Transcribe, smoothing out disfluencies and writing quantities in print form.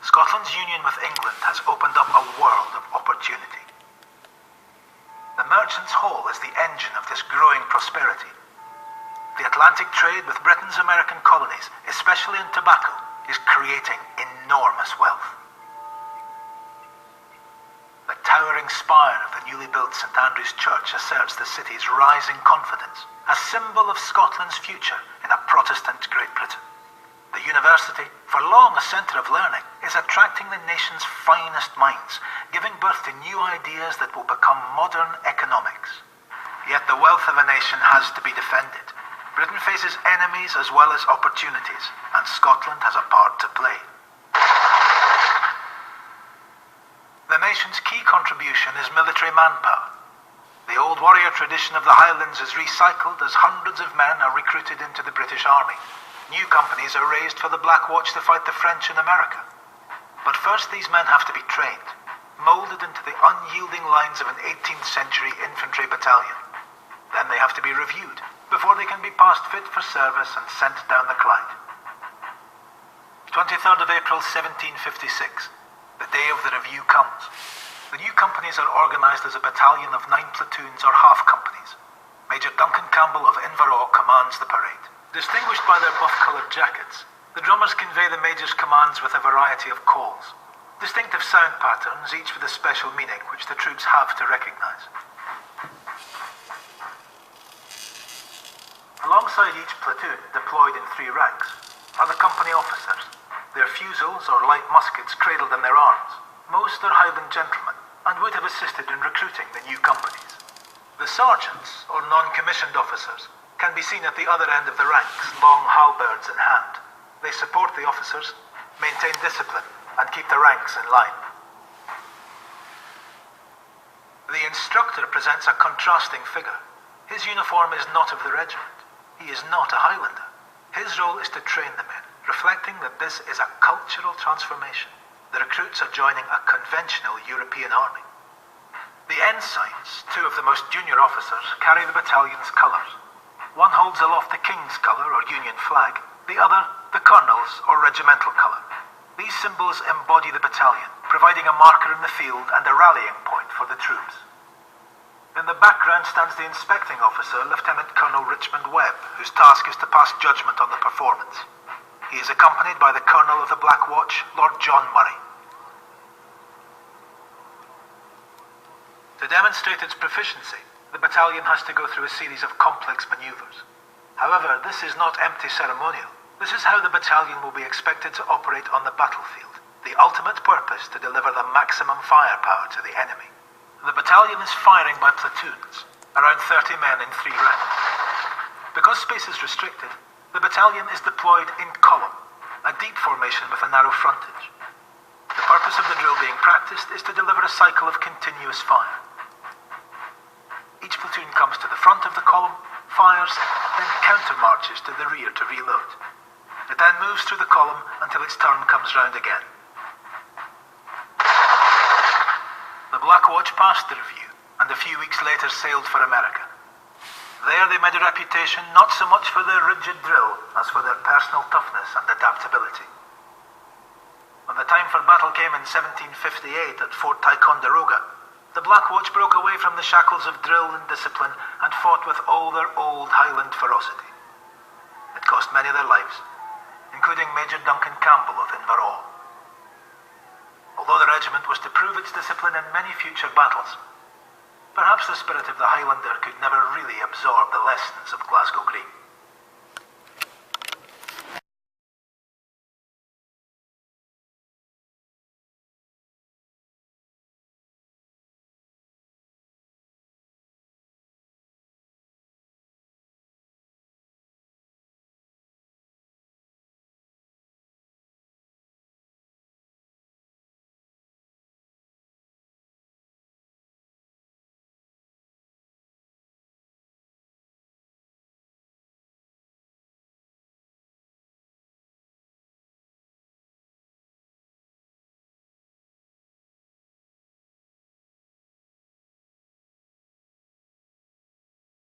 Scotland's union with England has opened up a world of opportunity. The Merchants' Hall is the engine of this growing prosperity. The Atlantic trade with Britain's American colonies, especially in tobacco, is creating enormous wealth. The towering spire of the newly built St Andrew's Church asserts the city's rising confidence, a symbol of Scotland's future in a Protestant Great Britain. The university, for long a centre of learning, is attracting the nation's finest minds, giving birth to new ideas that will become modern economics. Yet the wealth of a nation has to be defended. Britain faces enemies as well as opportunities, and Scotland has a part to play. The nation's key contribution is military manpower. The old warrior tradition of the Highlands is recycled as hundreds of men are recruited into the British Army. New companies are raised for the Black Watch to fight the French in America. But first these men have to be trained, moulded into the unyielding lines of an 18th century infantry battalion. Then they have to be reviewed before they can be passed fit for service and sent down the Clyde. 23rd of April 1756. The day of the review comes. The new companies are organised as a battalion of 9 platoons or half companies. Major Duncan Campbell of Inverell commands the parade. Distinguished by their buff-coloured jackets, the drummers convey the major's commands with a variety of calls. Distinctive sound patterns, each with a special meaning which the troops have to recognise. Alongside each platoon, deployed in 3 ranks, are the company officers. Their fusils or light muskets cradled in their arms. Most are Highland gentlemen and would have assisted in recruiting the new companies. The sergeants, or non-commissioned officers, can be seen at the other end of the ranks, long halberds in hand. They support the officers, maintain discipline, and keep the ranks in line. The instructor presents a contrasting figure. His uniform is not of the regiment. He is not a Highlander. His role is to train the men, reflecting that this is a cultural transformation. The recruits are joining a conventional European army. The ensigns, 2 of the most junior officers, carry the battalion's colours. One holds aloft the King's colour or Union flag, the other the Colonel's or regimental colour. These symbols embody the battalion, providing a marker in the field and a rallying point for the troops. In the background stands the inspecting officer, Lieutenant Colonel Richmond Webb, whose task is to pass judgment on the performance. He is accompanied by the Colonel of the Black Watch, Lord John Murray. To demonstrate its proficiency, the battalion has to go through a series of complex manoeuvres. However, this is not empty ceremonial. This is how the battalion will be expected to operate on the battlefield, the ultimate purpose to deliver the maximum firepower to the enemy. The battalion is firing by platoons, around 30 men in 3 ranks. Because space is restricted, the battalion is deployed in column, a deep formation with a narrow frontage. The purpose of the drill being practiced is to deliver a cycle of continuous fire. Each platoon comes to the front of the column, fires, then counter-marches to the rear to reload. It then moves through the column until its turn comes round again. The Black Watch passed the review, and a few weeks later sailed for America. There they made a reputation not so much for their rigid drill as for their personal toughness and adaptability. When the time for battle came in 1758 at Fort Ticonderoga, the Black Watch broke away from the shackles of drill and discipline and fought with all their old Highland ferocity. It cost many their lives, including Major Duncan Campbell of Inverell. Although the regiment was to prove its discipline in many future battles, perhaps the spirit of the Highlander could never really absorb the lessons of Glasgow Green.